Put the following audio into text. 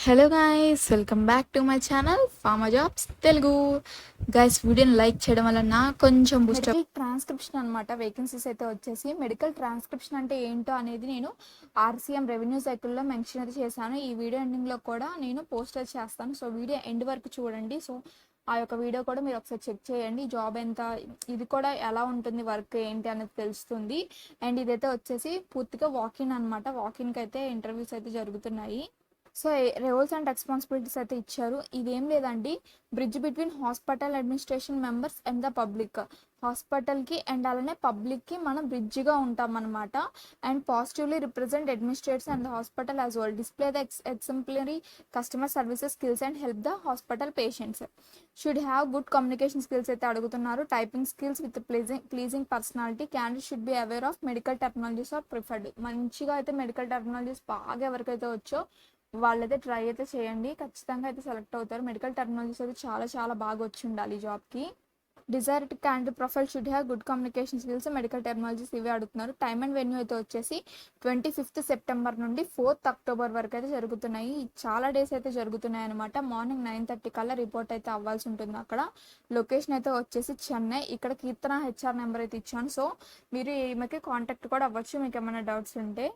Hello guys, welcome back to my channel pharma jobs Telugu. Guys, వీడియోని like చేయడం వల్ల నాకు కొంచెం బూస్ట్. మెడికల్ ట్రాన్స్క్రిప్షన్ అనమాట. వేకెన్సీస్ అయితే వచ్చేసి మెడికల్ ట్రాన్స్క్రిప్షన్ అంటే ఏంటో అనేది నేను ఆర్సీఎం రెవెన్యూ సైకిల్లో మెన్షన్ అయితే చేశాను. ఈ వీడియో ఎండింగ్లో కూడా నేను పోస్టర్ చేస్తాను. సో వీడియో ఎండ్ వరకు చూడండి. సో ఆ యొక్క వీడియో కూడా మీరు ఒకసారి చెక్ చేయండి. జాబ్ ఎంత, ఇది కూడా ఎలా ఉంటుంది, వర్క్ ఏంటి అనేది తెలుస్తుంది. అండ్ ఇదైతే వచ్చేసి పూర్తిగా వాకిన్ అనమాట. వాకిన్కి అయితే ఇంటర్వ్యూస్ అయితే జరుగుతున్నాయి. సో రోల్స్ అండ్ రెస్పాన్సిబిలిటీస్ అయితే ఇచ్చారు. ఇదేం లేదండి, bridge between hospital administration members and the public. హాస్పిటల్కి అండ్ అలానే పబ్లిక్కి మనం బ్రిడ్జ్గా ఉంటాం అనమాట. And positively represent administrators and the hospital as well. Display the exemplary customer services skills and help the hospital patients. Should have good communication skills అయితే అడుగుతున్నారు. Typing skills with pleasing personality. Candidate should be aware of medical technologies are preferred. మంచిగా అయితే medical technologies బాగా ఎవరికైతే వచ్చో వాళ్ళైతే try అయితే చేయండి. ఖచ్చితంగా అయితే సెలెక్ట్ అవుతారు. మెడికల్ టెక్నాలజీస్ అయితే చాలా చాలా బాగా వచ్చి ఉండాలి ఈ జాబ్కి. Desired candidate profile should have good communication skills, medical technologies ఇవే అడుగుతున్నారు. టైమ్ అండ్ వెన్యూ అయితే వచ్చేసి 25th సెప్టెంబర్ నుండి 4th అక్టోబర్ వరకు అయితే జరుగుతున్నాయి. చాలా డేస్ అయితే జరుగుతున్నాయి అనమాట. మార్నింగ్ 9:30 కల్లా రిపోర్ట్ అయితే అవ్వాల్సి ఉంటుంది అక్కడ. లొకేషన్ అయితే వచ్చేసి చెన్నై. ఇక్కడ కీర్తన హెచ్ఆర్ నెంబర్ అయితే ఇచ్చాను. సో మీరు ఈమెకి కాంటాక్ట్ కూడా అవ్వచ్చు మీకు ఏమైనా డౌట్స్ ఉంటే.